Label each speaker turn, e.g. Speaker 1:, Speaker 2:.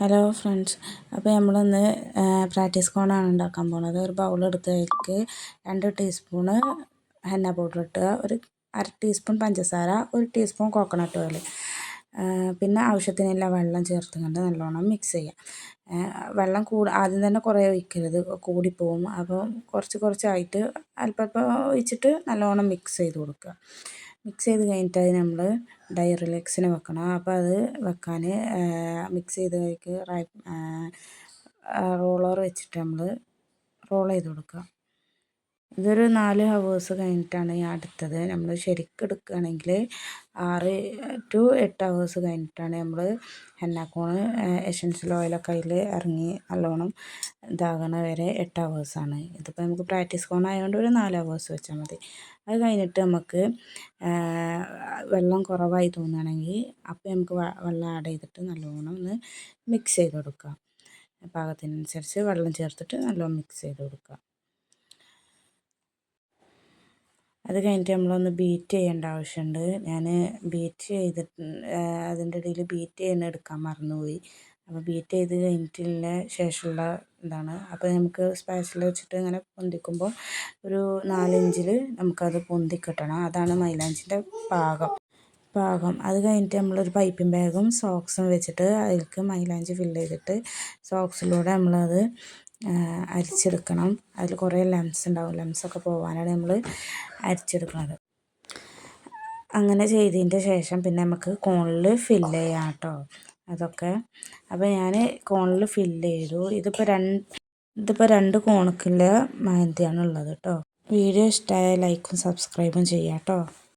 Speaker 1: Hello friends, അപ്പോൾ നമ്മളിന്ന് practice കോണാണ് ഉണ്ടാക്കാൻ പോകുന്നത്. ഒരു ബൗളെടുത്ത് അതിലേക്ക് 2 ടീസ്പൂണ് ഹെന്ന പൗഡർ ഇട്ടുക, ഒരു 1/2 ടീസ്പൂൺ പഞ്ചസാര, 1 ടീസ്പൂൺ കോക്കനട്ട് ഓയിൽ, പിന്നെ ആവശ്യത്തിനുള്ള വെള്ളം ചേർത്തുകൊണ്ട് നല്ലോണം മിക്സ് ചെയ്യുക. വെള്ളം ആദ്യം തന്നെ കുറേ ഒഴിക്കരുത്, കൂടിപ്പോവും. അപ്പോൾ കുറച്ചായിട്ട് അല്പം ഒഴിച്ചിട്ട് നല്ലോണം മിക്സ് ചെയ്ത് കൊടുക്കുക. മിക്സ് ചെയ്ത് കഴിഞ്ഞിട്ട് അത് നമ്മൾ ഡയറിലെക്സിന് വെക്കണം. അപ്പോൾ അത് വെക്കാൻ മിക്സ് ചെയ്തതിലേക്ക് റോളർ വെച്ചിട്ട് നമ്മൾ റോൾ ചെയ്ത് കൊടുക്കുക. ഇതൊരു 4 ഹവേഴ്സ് കഴിഞ്ഞിട്ടാണ് ഈ അടുത്തത്. നമ്മൾ ശരിക്കും എടുക്കുകയാണെങ്കിൽ 6 to 8 ഹവേഴ്സ് കഴിഞ്ഞിട്ടാണ് നമ്മൾ ഹെന്നക്കോൺ എസൻഷ്യൽ ഓയിലൊക്കെ അതിൽ ഇറങ്ങി നല്ലോണം ഇതാകണ വരെ 8 ഹവേഴ്സാണ്. ഇതിപ്പോൾ നമുക്ക് പ്രാക്ടീസ് കോൺ ആയതുകൊണ്ട് ഒരു 4 ഹവേഴ്സ് വെച്ചാൽ മതി. അത് കഴിഞ്ഞിട്ട് നമുക്ക് വെള്ളം കുറവായി തോന്നുകയാണെങ്കിൽ അപ്പോൾ നമുക്ക് വെള്ളം ആഡ് ചെയ്തിട്ട് നല്ലോണം ഒന്ന് മിക്സ് ചെയ്ത് കൊടുക്കുക. പാകത്തിനനുസരിച്ച് വെള്ളം ചേർത്തിട്ട് നല്ലോണം മിക്സ് ചെയ്ത് കൊടുക്കുക. അത് കഴിഞ്ഞിട്ട് നമ്മളൊന്ന് ബീറ്റ് ചെയ്യേണ്ട ആവശ്യമുണ്ട്. ഞാൻ ബീറ്റ് ചെയ്തിട്ട് അതിൻ്റെ ഇടയിൽ ബീറ്റ് ചെയ്യുന്ന എടുക്കാൻ മറന്നുപോയി. അപ്പോൾ ബീറ്റ് ചെയ്ത് കഴിഞ്ഞിട്ടുള്ള ശേഷമുള്ള ഇതാണ്. അപ്പോൾ നമുക്ക് സ്പാച്ചില വെച്ചിട്ട് ഇങ്ങനെ പൊന്തിക്കുമ്പോൾ ഒരു 4 ഇഞ്ചിൽ നമുക്കത് പൊന്തിക്കിട്ടണം. അതാണ് മൈലാഞ്ചിൻ്റെ പാകം. അത് കഴിഞ്ഞിട്ട് നമ്മളൊരു പൈപ്പിംഗ് ബാഗും സോക്സും വെച്ചിട്ട് അതിലേക്ക് മൈലാഞ്ചി ഫില്ല് ചെയ്തിട്ട് സോക്സിലൂടെ നമ്മളത് അരിച്ചെടുക്കണം. അതിൽ കുറേ ലംസ് ഉണ്ടാവും. ലംസൊക്കെ പോകാനാണ് നമ്മൾ അരിച്ചെടുക്കുന്നത്. അങ്ങനെ ചെയ്തതിൻ്റെ ശേഷം പിന്നെ നമുക്ക് കോണിൽ ഫില്ല് ചെയ്യാം കേട്ടോ അതൊക്കെ. അപ്പോൾ ഞാൻ കോണിൽ ഫില്ല് ചെയ്തു. ഇതിപ്പോൾ 2 കോണക്കുള്ള മെഹന്തിയാണ് ഉള്ളത് കേട്ടോ. വീഡിയോ ഇഷ്ടമായ ലൈക്കും സബ്സ്ക്രൈബും ചെയ്യാം കേട്ടോ.